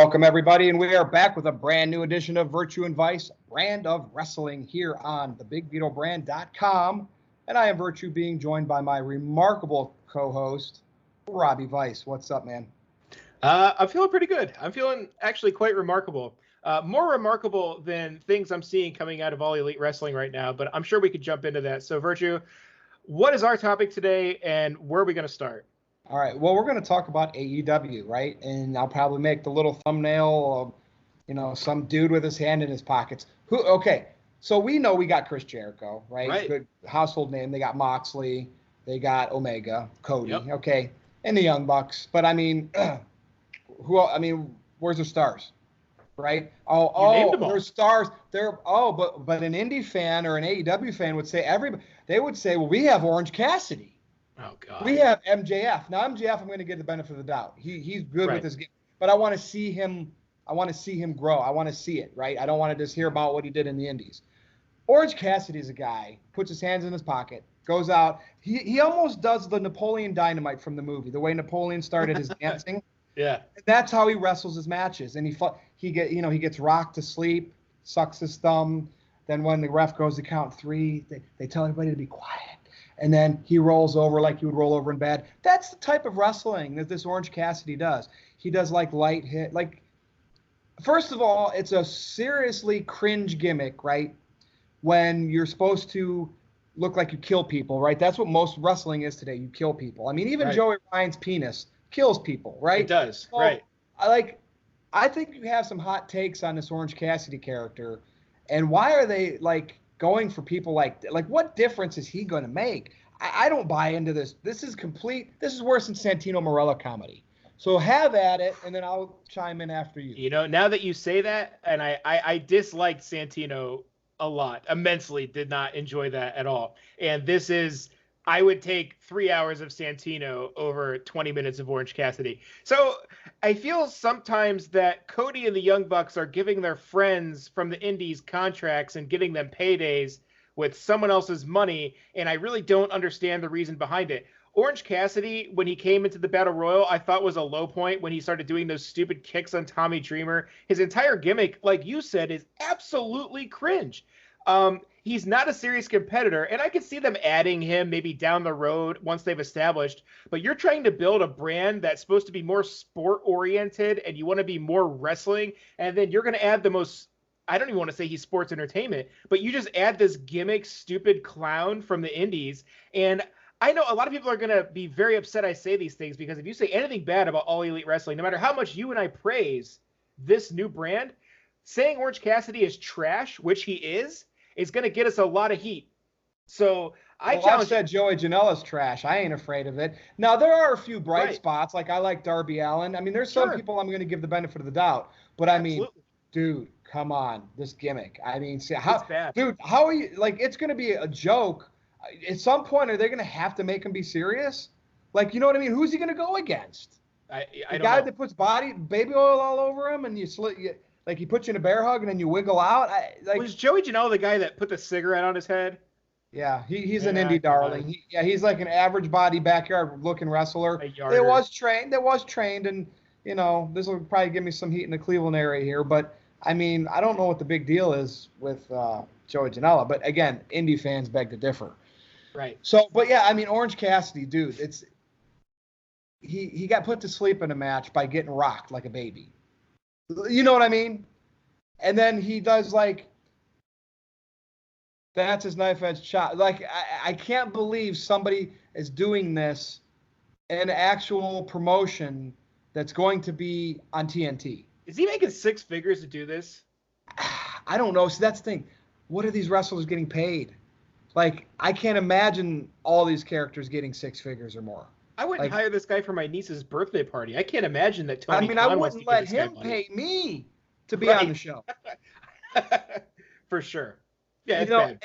Welcome, everybody, and we are back with a brand new edition of Virtue and Vice, brand of wrestling here on thebigbitobrand.com. And I am Virtue, being joined by my remarkable co-host, Robbie Vice. What's up, man? I'm feeling pretty good. I'm feeling actually quite remarkable. More remarkable than things I'm seeing coming out of All Elite Wrestling right now, but I'm sure we could jump into that. So, Virtue, what is our topic today, and where are we going to start? All right. Well, we're going to talk about AEW, right? And I'll probably make the little thumbnail of, some dude with his hand in his pockets. Okay. So we know we got Chris Jericho, right? Good household name. They got Moxley. They got Omega, Cody. Yep. Okay. And the Young Bucks. But I mean, where's the stars? Right? There's stars. But an indie fan or an AEW fan would say well, we have Orange Cassidy. Oh God. We have MJF. Now MJF, I'm going to give the benefit of the doubt. He's good with his game, but I want to see him. I want to see him grow. I want to see it, right? I don't want to just hear about what he did in the Indies. Orange Cassidy is a guy, puts his hands in his pocket, goes out. He almost does the Napoleon Dynamite from the movie, the way Napoleon started his dancing. Yeah. And that's how he wrestles his matches, and he gets rocked to sleep, sucks his thumb. Then when the ref goes to count 3, they tell everybody to be quiet. And then he rolls over like you would roll over in bed. That's the type of wrestling that this Orange Cassidy does. He does like light hit. Like, first of all, it's a seriously cringe gimmick, right? When you're supposed to look like you kill people, right? That's what most wrestling is today. You kill people. I mean, even Joey Ryan's penis kills people, right? It does, so, right. I think you have some hot takes on this Orange Cassidy character. And why are they, going for people like what difference is he going to make? I don't buy into this. This is worse than Santino Marella comedy. So have at it, and then I'll chime in after you. You know, now that you say that, and I disliked Santino a lot, immensely, did not enjoy that at all. And this is, I would take 3 hours of Santino over 20 minutes of Orange Cassidy. So I feel sometimes that Cody and the Young Bucks are giving their friends from the Indies contracts and giving them paydays with someone else's money, and I really don't understand the reason behind it. Orange Cassidy, when he came into the Battle Royal, I thought was a low point when he started doing those stupid kicks on Tommy Dreamer. His entire gimmick, like you said, is absolutely cringe. He's not a serious competitor, and I could see them adding him maybe down the road once they've established, but you're trying to build a brand that's supposed to be more sport-oriented, and you want to be more wrestling, and then you're going to add the most, I don't even want to say he's sports entertainment, but you just add this gimmick, stupid clown from the Indies, and I know a lot of people are going to be very upset I say these things, because if you say anything bad about All Elite Wrestling, no matter how much you and I praise this new brand, saying Orange Cassidy is trash, which he is going to get us a lot of heat. So I said Joey Janela's trash. I ain't afraid of it. Now, there are a few bright spots. Like, I like Darby Allin. I mean, there's some people I'm going to give the benefit of the doubt. But, I mean, dude, come on. This gimmick. I mean, see, how are you, it's going to be a joke. At some point, are they going to have to make him be serious? Like, you know what I mean? Who's he going to go against? The guy that puts baby oil all over him and you he puts you in a bear hug and then you wiggle out. Was Joey Janela the guy that put the cigarette on his head? Yeah, he's an indie darling. He's like an average body backyard looking wrestler. That was trained, and this will probably give me some heat in the Cleveland area here. But I mean, I don't know what the big deal is with Joey Janela. But again, indie fans beg to differ. Right. So, but yeah, I mean, Orange Cassidy, dude, he got put to sleep in a match by getting rocked like a baby. You know what I mean? And then he does that's his knife edge shot. I can't believe somebody is doing this in actual promotion that's going to be on TNT. Is he making 6 figures to do this? I don't know. See, that's the thing. What are these wrestlers getting paid? I can't imagine all these characters getting 6 figures or more. I wouldn't hire this guy for my niece's birthday party. I can't imagine that Tony Khan I wouldn't let him pay me to be on the show. For sure. Yeah, it's bad.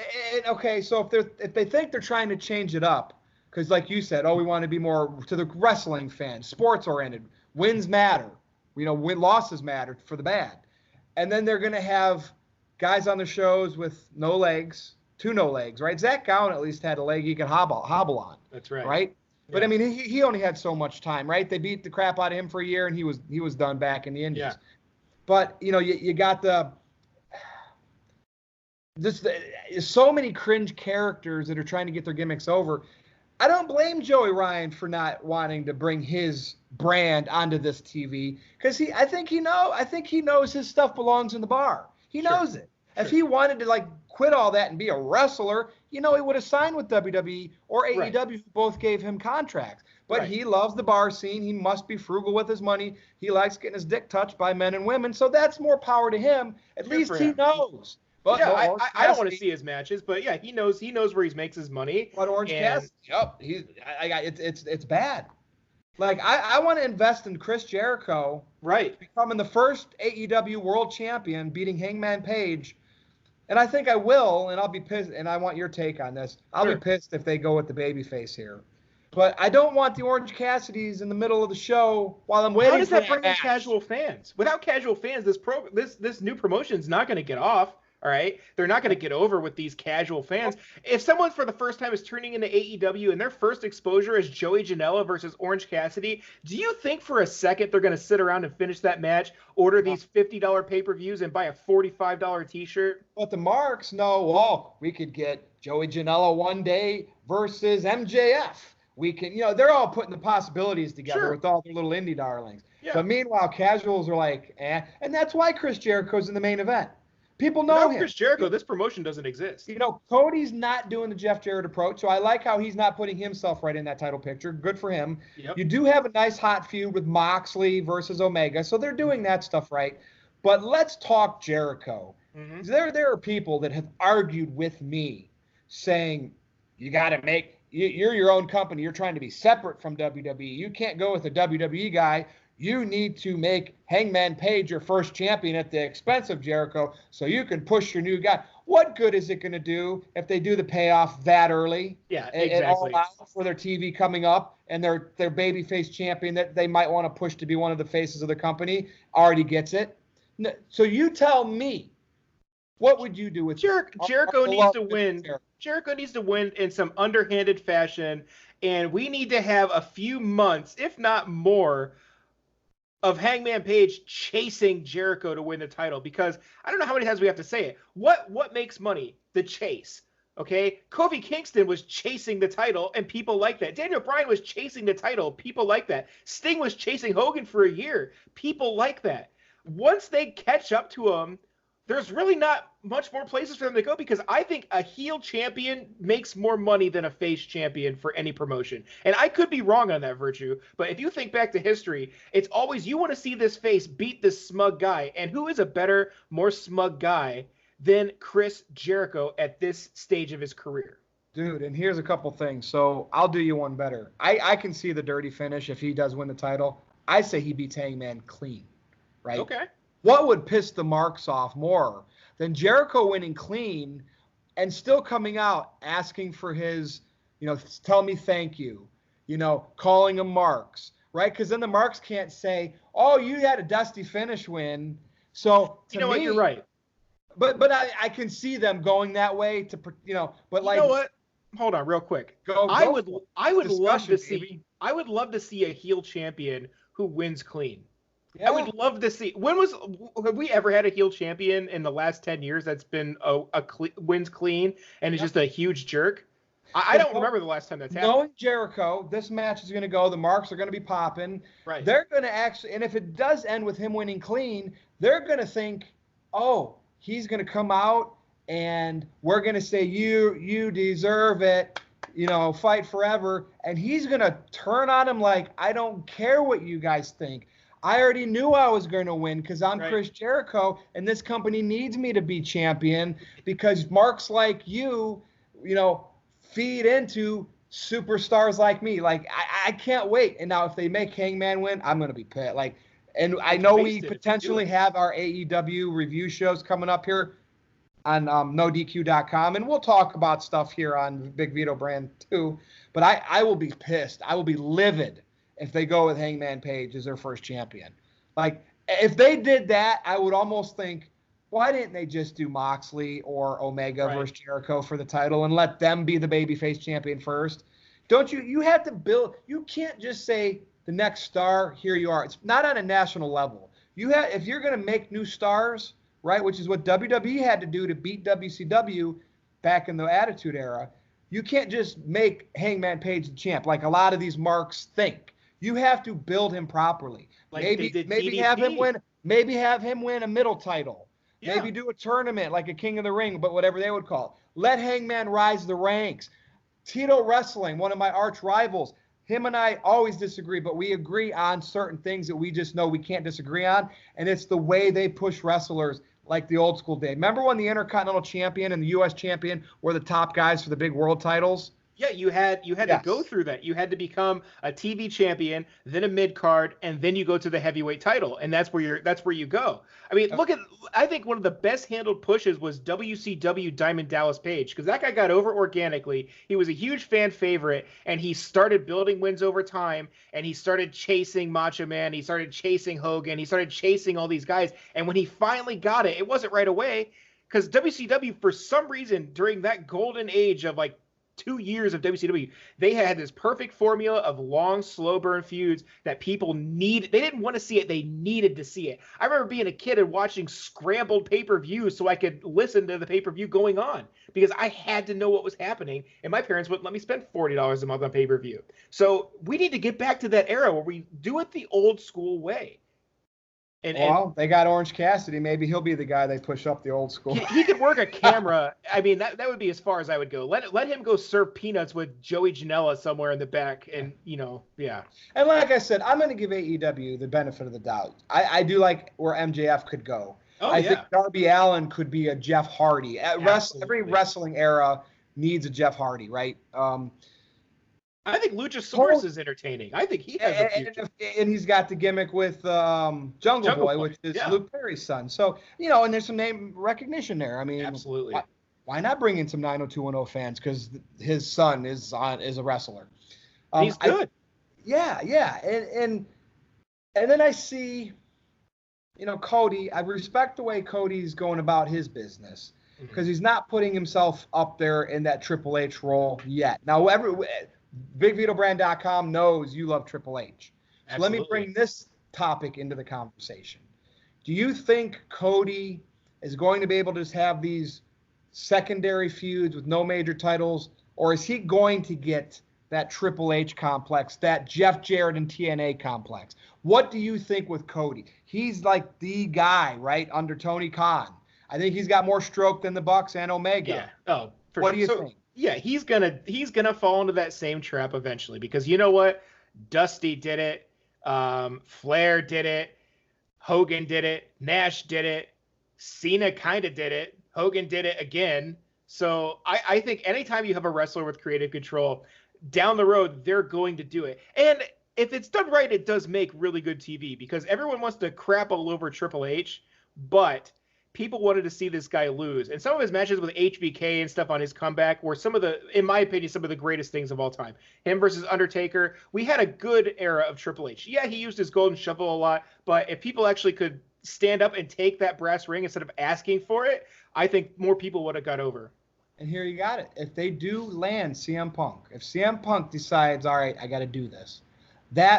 Okay, so if they think they're trying to change it up, because like you said, we want to be more to the wrestling fan, sports oriented. Wins matter. Losses matter for the bad. And then they're going to have guys on the shows with no legs, 2 no legs, right? Zach Gowen at least had a leg he could hobble on. That's right. Right? But I mean, he only had so much time, right? They beat the crap out of him for a year, and he was done back in the Indies. Yeah. But you got so many cringe characters that are trying to get their gimmicks over. I don't blame Joey Ryan for not wanting to bring his brand onto this TV because I think he knows his stuff belongs in the bar. He knows it. If he wanted to quit all that and be a wrestler, he would have signed with WWE or AEW, who both gave him contracts. But he loves the bar scene. He must be frugal with his money. He likes getting his dick touched by men and women. So that's more power to him. At least he knows. But I don't want to see his matches, but yeah, he knows where he makes his money. But Orange Cassidy, it's bad. I want to invest in Chris Jericho, becoming the first AEW World Champion, beating Hangman Page, and I think I will, and I'll be pissed. And I want your take on this. I'll be pissed if they go with the babyface here. But I don't want the Orange Cassidys in the middle of the show while I'm waiting. How does that bring in casual fans? Without casual fans, this new promotion is not going to get off. All right, they're not going to get over with these casual fans. If someone for the first time is turning into AEW and their first exposure is Joey Janela versus Orange Cassidy, do you think for a second they're going to sit around and finish that match, order these $50 pay-per-views, and buy a $45 T-shirt? But the marks know, we could get Joey Janela one day versus MJF. We can, they're all putting the possibilities together with all their little indie darlings. Yeah. But meanwhile, casuals are like, and that's why Chris Jericho's in the main event. People know him. Chris Jericho, this promotion doesn't exist. Cody's not doing the Jeff Jarrett approach, so I like how he's not putting himself right in that title picture. Good for him. Yep. You do have a nice hot feud with Moxley versus Omega, so they're doing that stuff right. But let's talk Jericho. Mm-hmm. There are people that have argued with me saying, you got to you're your own company. You're trying to be separate from WWE. You can't go with a WWE guy. You need to make Hangman Page your first champion at the expense of Jericho so you can push your new guy. What good is it going to do if they do the payoff that early? Yeah, exactly. And all out for their TV coming up and their babyface champion that they might want to push to be one of the faces of the company already gets it. So you tell me, what would you do with Jericho needs to win. Jericho needs to win in some underhanded fashion, and we need to have a few months, if not more, of Hangman Page chasing Jericho to win the title, because I don't know how many times we have to say it. What makes money? The chase. Okay? Kofi Kingston was chasing the title, and people like that. Daniel Bryan was chasing the title. People like that. Sting was chasing Hogan for a year. People like that. Once they catch up to him, there's really not much more places for them to go, because I think a heel champion makes more money than a face champion for any promotion. And I could be wrong on that, Virtue, but if you think back to history, it's always you want to see this face beat this smug guy. And who is a better, more smug guy than Chris Jericho at this stage of his career? Dude, and here's a couple things. So I'll do you one better. I can see the dirty finish if he does win the title. I say he beats Hangman clean, right? Okay. What would piss the marks off more than Jericho winning clean and still coming out asking for his, tell me thank you, calling him marks, right? Because then the marks can't say, oh, you had a dusty finish win. So what, you're right. But I can see them going that way to, but you know what? Hold on real quick. I would love to see a heel champion who wins clean. Yeah. I would love to see. Have we ever had a heel champion in the last 10 years that's been wins clean and is just a huge jerk? I don't remember the last time that's happened. Knowing Jericho, this match is going to go. The marks are going to be popping. Right. They're going to actually, and if it does end with him winning clean, they're going to think, oh, he's going to come out and we're going to say, you deserve it, fight forever. And he's going to turn on him like, I don't care what you guys think. I already knew I was going to win because I'm Chris Jericho, and this company needs me to be champion because marks like you, feed into superstars like me. Like, I can't wait. And now if they make Hangman win, I'm going to be pissed. And I know we potentially have our AEW review shows coming up here on NoDQ.com, and we'll talk about stuff here on Big Vito brand too. But I will be pissed. I will be livid if they go with Hangman Page as their first champion. Like, if they did that, I would almost think, why didn't they just do Moxley or Omega versus Jericho for the title and let them be the babyface champion first? Don't you have to build, you can't just say the next star, here you are. It's not on a national level. if you're going to make new stars, right, which is what WWE had to do to beat WCW back in the Attitude Era, you can't just make Hangman Page the champ like a lot of these marks think. You have to build him properly. Like maybe have him win a middle title. Yeah. Maybe do a tournament like a King of the Ring, but whatever they would call it. Let Hangman rise the ranks. Tito Wrestling, one of my arch rivals, him and I always disagree, but we agree on certain things that we just know we can't disagree on, and it's the way they push wrestlers like the old school day. Remember when the Intercontinental Champion and the U.S. Champion were the top guys for the big world titles? Yeah, you had to go through that. You had to become a TV champion, then a mid card, and then you go to the heavyweight title, and that's where you go. I mean, I think one of the best handled pushes was WCW Diamond Dallas Page, because that guy got over organically. He was a huge fan favorite, and he started building wins over time, and he started chasing Macho Man, he started chasing Hogan, he started chasing all these guys, and when he finally got it, it wasn't right away, because WCW, for some reason, during that golden age of like 2 years of WCW, they had this perfect formula of long, slow burn feuds that people needed. They didn't want to see it. They needed to see it. I remember being a kid and watching scrambled pay-per-views so I could listen to the pay-per-view going on because I had to know what was happening, and my parents wouldn't let me spend $40 a month on pay-per-view. So we need to get back to that era where we do it the old school way. And they got Orange Cassidy. Maybe he'll be the guy they push up the old school. He could work a camera. I mean, that would be as far as I would go. Let him go serve peanuts with Joey Janela somewhere in the back, and yeah. And like I said, I'm going to give AEW the benefit of the doubt. I do like where MJF could go. I think Darby Allin could be a Jeff Hardy. Every wrestling era needs a Jeff Hardy, right? I think Luchasaurus is entertaining. I think he has a future. And he's got the gimmick with Jungle Boy, which is Luke Perry's son. So, and there's some name recognition there. I mean, absolutely. Why not bring in some 90210 fans? Because his son is a wrestler. He's good. Yeah. And then I see, Cody. I respect the way Cody's going about his business because he's not putting himself up there in that Triple H role yet. Now, BigVitoBrand.com knows you love Triple H. So let me bring this topic into the conversation. Do you think Cody is going to be able to just have these secondary feuds with no major titles, or is he going to get that Triple H complex, that Jeff Jarrett and TNA complex? What do you think with Cody? He's like the guy, right, under Tony Khan. I think he's got more stroke than the Bucks and Omega. Yeah. What do you think? Yeah, he's gonna fall into that same trap eventually because you know what? Dusty did it, Flair did it, Hogan did it, Nash did it, Cena kind of did it, Hogan did it again. So I think anytime you have a wrestler with creative control, down the road they're going to do it. And if it's done right, it does make really good TV because everyone wants to crap all over Triple H, but people wanted to see this guy lose. And some of his matches with HBK and stuff on his comeback were in my opinion, some of the greatest things of all time. Him versus Undertaker. We had a good era of Triple H. Yeah, he used his golden shovel a lot, but if people actually could stand up and take that brass ring instead of asking for it, I think more people would have got over. And here you got it. If they do land CM Punk, if CM Punk decides, all right, I got to do this,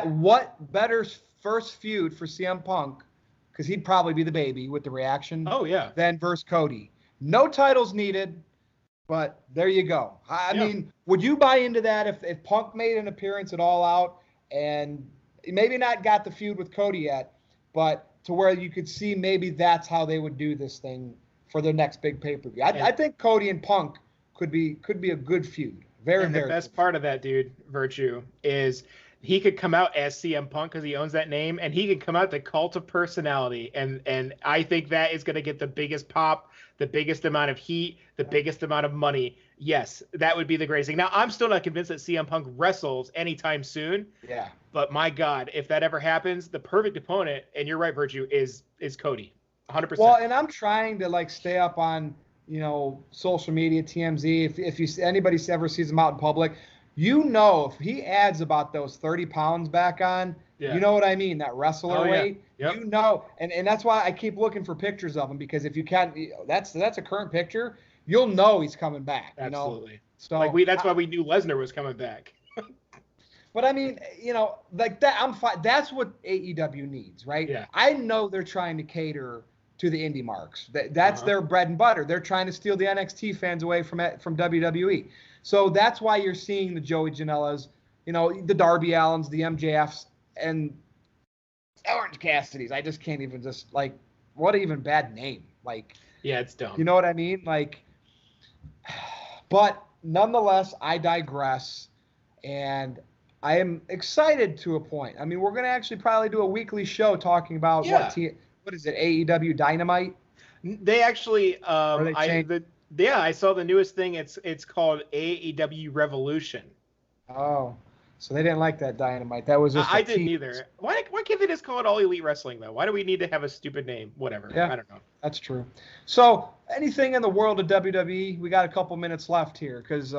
what better first feud for CM Punk, because he'd probably be the baby with the reaction. Oh, yeah. Then versus Cody. No titles needed, but there you go. I mean, would you buy into that if Punk made an appearance at All Out and maybe not got the feud with Cody yet, but to where you could see maybe that's how they would do this thing for their next big pay-per-view. I think Cody and Punk could be a good feud. Very, very. The best part of that, dude, Virtue, is he could come out as CM Punk because he owns that name, and he could come out the Cult of Personality, and I think that is going to get the biggest pop, the biggest amount of heat, the biggest amount of money. Yes, that would be the greatest thing. Now, I'm still not convinced that CM Punk wrestles anytime soon. Yeah. But my God, if that ever happens, the perfect opponent, and you're right, Virtue, is Cody, 100%. Well, and I'm trying to stay up on social media, TMZ. If anybody ever sees him out in public. If he adds about those 30 pounds back on, you know what I mean, that wrestler weight, Yep. And that's why I keep looking for pictures of him, because if you can't, that's a current picture, you'll know he's coming back. Absolutely. So that's why we knew Lesnar was coming back. But I mean, like that, I'm fine. That's what AEW needs, right? Yeah. I know they're trying to cater to the indie marks. That's their bread and butter. They're trying to steal the NXT fans away from WWE. So that's why you're seeing the Joey Janela's, the Darby Allins, the MJFs, and Orange Cassidy's. I just can't even what even bad name. Like, yeah, it's dumb. You know what I mean? Like, but nonetheless, I digress, and I am excited to a point. I mean, we're going to actually probably do a weekly show talking about what is it, AEW Dynamite? They actually, I saw the newest thing. It's called AEW Revolution. Oh, so they didn't like that Dynamite. That was just I didn't either. Why can't they just call it All Elite Wrestling, though? Why do we need to have a stupid name? Whatever. Yeah, I don't know. That's true. So anything in the world of WWE? We got a couple minutes left here because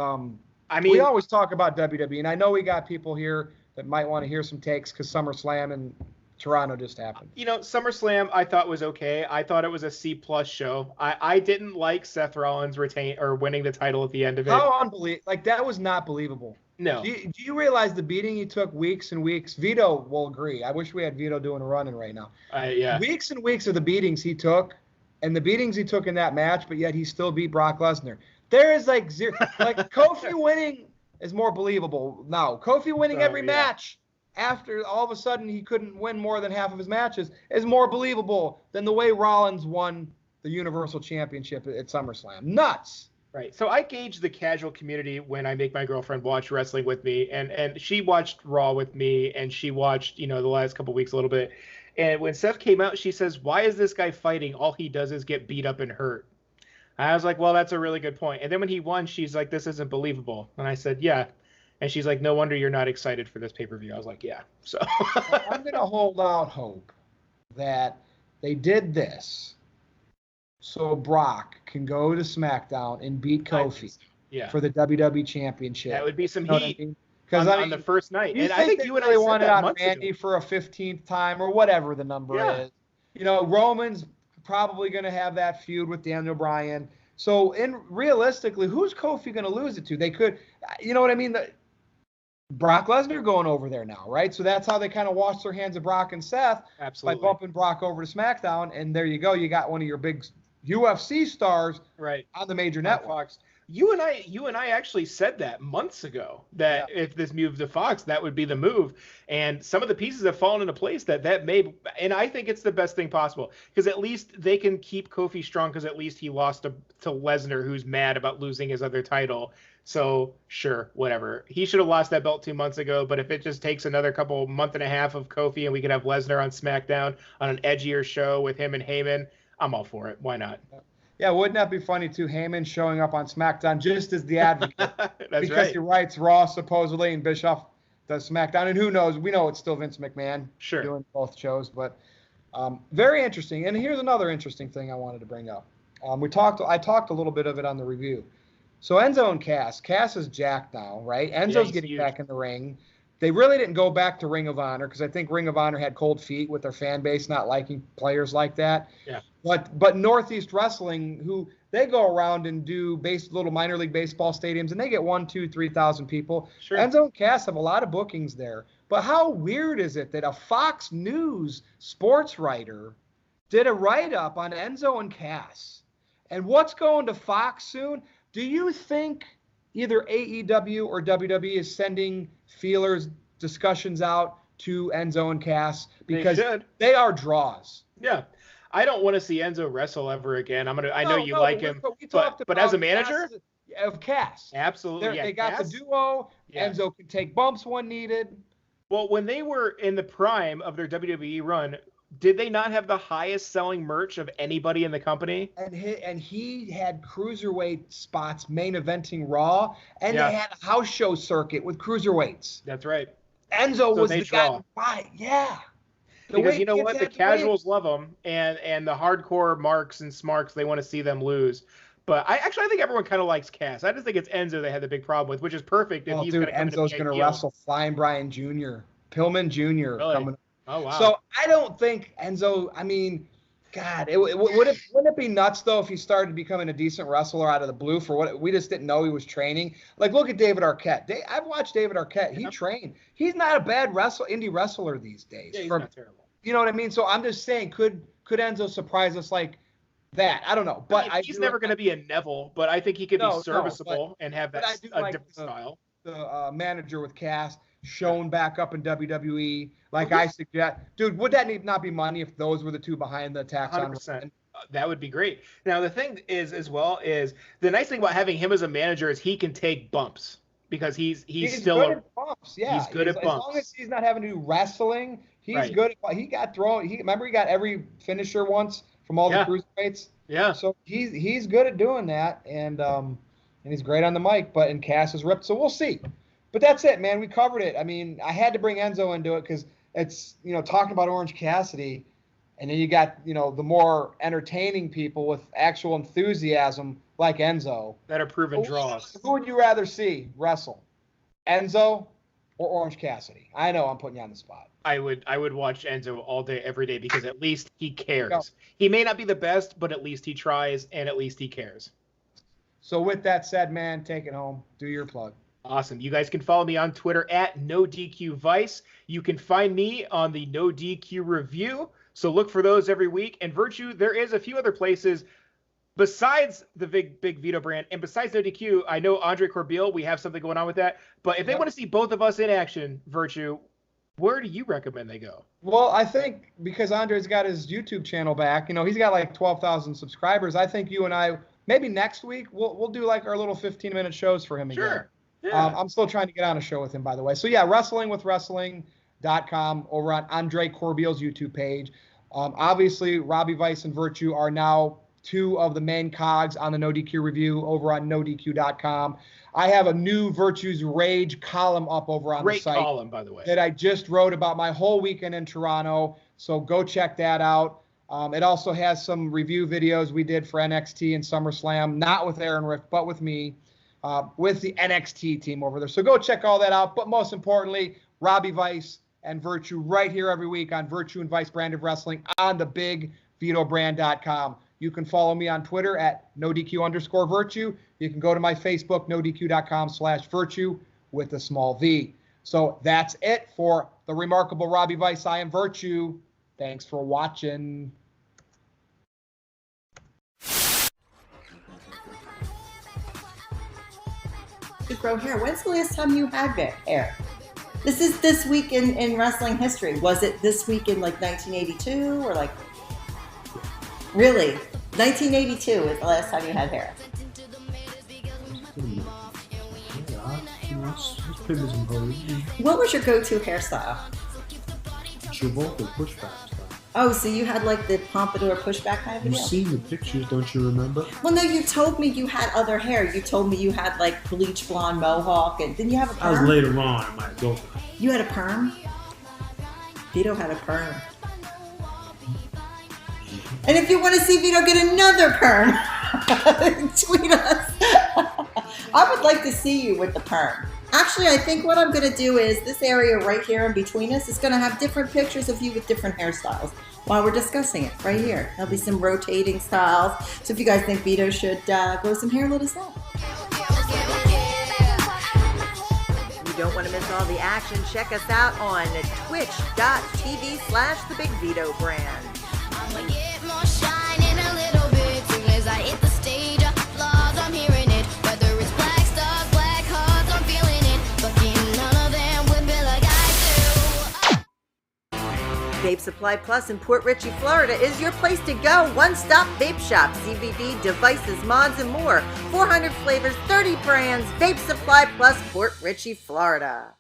we always talk about WWE, and I know we got people here that might want to hear some takes because SummerSlam and Toronto just happened. SummerSlam I thought was okay. I thought it was a C+ show. I didn't like Seth Rollins winning the title at the end of it. How unbelievable! Like, that was not believable. No. Do you realize the beating he took weeks and weeks? Vito will agree. I wish we had Vito doing a run-in right now. Yeah. Weeks and weeks of the beatings he took, and the beatings he took in that match, but yet he still beat Brock Lesnar. There is like zero. Like, Kofi winning is more believable now. Kofi winning every match after all of a sudden he couldn't win more than half of his matches is more believable than the way Rollins won the Universal Championship at SummerSlam. Nuts. Right. So I gauge the casual community when I make my girlfriend watch wrestling with me, and she watched Raw with me, and she watched, the last couple of weeks a little bit. And when Seth came out, she says, "Why is this guy fighting? All he does is get beat up and hurt." I was like, well, that's a really good point. And then when he won, she's like, "This isn't believable." And I said, "Yeah." And she's like, "No wonder you're not excited for this pay-per-view." I was like, "Yeah." So I'm going to hold out hope that they did this so Brock can go to SmackDown and beat Kofi for the WWE Championship. That would be some heat on the first night. And I think you and I wanted on Randy for a 15th time or whatever the number is. Roman's probably going to have that feud with Daniel Bryan. So, realistically, who's Kofi going to lose it to? They could, you know what I mean? Brock Lesnar going over there now, right? So that's how they kind of wash their hands of Brock and Seth. Absolutely. By bumping Brock over to SmackDown, and there you go. You got one of your big UFC stars on the major network. Fox. You and I actually said that months ago that if this moved to Fox, that would be the move. And some of the pieces have fallen into place that may, and I think it's the best thing possible because at least they can keep Kofi strong because at least he lost to Lesnar, who's mad about losing his other title. So sure, whatever. He should have lost that belt 2 months ago, but if it just takes another month and a half of Kofi and we could have Lesnar on SmackDown on an edgier show with him and Heyman, I'm all for it. Why not? Yeah, wouldn't that be funny too? Heyman showing up on SmackDown just as the advocate. Because he writes Raw supposedly and Bischoff does SmackDown. And who knows? We know it's still Vince McMahon doing both shows. But very interesting. And here's another interesting thing I wanted to bring up. I talked a little bit of it on the review. So Enzo and Cass. Cass is jacked now, right? Enzo's getting huge. Back in the ring. They really didn't go back to Ring of Honor because I think Ring of Honor had cold feet with their fan base not liking players like that. Yeah. But Northeast Wrestling, who they go around and do little minor league baseball stadiums, and they get 1,000, 2,000, 3,000 people. Sure. Enzo and Cass have a lot of bookings there. But how weird is it that a Fox News sports writer did a write-up on Enzo and Cass? And what's going to Fox soon? Do you think either AEW or WWE is sending feelers, discussions out to Enzo and Cass? Because they are draws. Yeah. I don't want to see Enzo wrestle ever again. I know you like him, but as a manager of Cass, absolutely. They got Cass, the duo. Yeah. Enzo can take bumps when needed. Well, when they were in the prime of their WWE run, did they not have the highest selling merch of anybody in the company? And he had cruiserweight spots main eventing Raw, and they had a house show circuit with cruiserweights. That's right. Enzo was the guy. Yeah. Because you know what? The casuals love them, and the hardcore marks and smarks, they want to see them lose. But I think everyone kind of likes Cass. I just think it's Enzo they had the big problem with, which is perfect. If Enzo's going to wrestle Flying Brian Jr., Pillman Jr. Really? coming. Oh, wow. So I don't think Enzo, God, wouldn't it be nuts though if he started becoming a decent wrestler out of the blue for what we just didn't know he was training? Like, look at David Arquette. I've watched David Arquette. He trained. He's not a bad indie wrestler these days. Yeah, he's not terrible. You know what I mean? So I'm just saying, could Enzo surprise us like that? I don't know, but he's never going to be a Neville, but I think he could be serviceable and have that different style. The manager with Cass shown back up in WWE, like I suggest. Dude, would that not be money if those were the two behind the attacks? 100%. That would be great. Now, the thing is, as well, is the nice thing about having him as a manager is he can take bumps because he's still good at bumps. Yeah, he's good at bumps. As long as he's not having to do wrestling, he's good at. He got thrown. Remember he got every finisher once from all the cruiserweights. Yeah. So he's good at doing that, and he's great on the mic. But Cass is ripped, so we'll see. But that's it, man. We covered it. I mean, I had to bring Enzo into it because it's, talking about Orange Cassidy, and then you got, the more entertaining people with actual enthusiasm like Enzo. That are proven draws. Who would you rather see wrestle? Enzo or Orange Cassidy? I know I'm putting you on the spot. I would watch Enzo all day, every day, because at least he cares. He may not be the best, but at least he tries, and at least he cares. So with that said, man, take it home. Do your plug. Awesome. You guys can follow me on Twitter at NoDQVice. You can find me on the No DQ Review. So look for those every week. And Virtue, there is a few other places besides the big Vito brand and besides No DQ. I know Andre Corbeil, we have something going on with that. But if they want to see both of us in action, Virtue, where do you recommend they go? Well, I think because Andre's got his YouTube channel back, he's got like 12,000 subscribers. I think you and I, maybe next week, we'll do like our little 15-minute shows for him again. Sure. Yeah. I'm still trying to get on a show with him, by the way. So, yeah, WrestlingWithWrestling.com over on Andre Corbeil's YouTube page. Obviously, Robbie Vice and Virtue are now two of the main cogs on the No DQ Review over on NoDQ.com. I have a new Virtue's Rage column up over on the site. Great column, by the way. That I just wrote about my whole weekend in Toronto. So go check that out. It also has some review videos we did for NXT and SummerSlam, not with Aaron Rick, but with me. With the NXT team over there. So go check all that out. But most importantly, Robbie Vice and Virtue right here every week on Virtue and Vice Brand of Wrestling on the BigVitoBrand.com. You can follow me on Twitter at NoDQ_Virtue. You can go to my Facebook, NoDQ.com/Virtue with a small V. So that's it for the remarkable Robbie Vice. I am Virtue. Thanks for watching. To grow hair. When's the last time you had hair? This is this week in wrestling history. Was it this week in like 1982 or like really? 1982 is the last time you had hair. What was your go-to hairstyle? Travolta pushback style. Oh, so you had like the pompadour pushback kind of deal? You've seen the pictures, don't you remember? Well, no, you told me you had other hair. You told me you had like bleach blonde mohawk, and didn't you have a perm? I was later on in my adult. You had a perm? Vito had a perm. And if you want to see Vito get another perm, tweet us. I would like to see you with the perm. Actually, I think what I'm going to do is this area right here in between us is going to have different pictures of you with different hairstyles while we're discussing it right here. There'll be some rotating styles. So if you guys think Vito should grow some hair, let us know. If you don't want to miss all the action, check us out on twitch.tv/thebigvitobrand. I'ma get more shine in a little bit soon as I hit the stage. Applause, I'm hearing it. Whether it's black stars, black hearts, I'm feeling it. Fucking none of them would be like I do. Vape Supply Plus in Port Richey, Florida is your place to go. One-stop vape shop, CBD, devices, mods, and more. 400 flavors, 30 brands. Vape Supply Plus, Port Richey, Florida.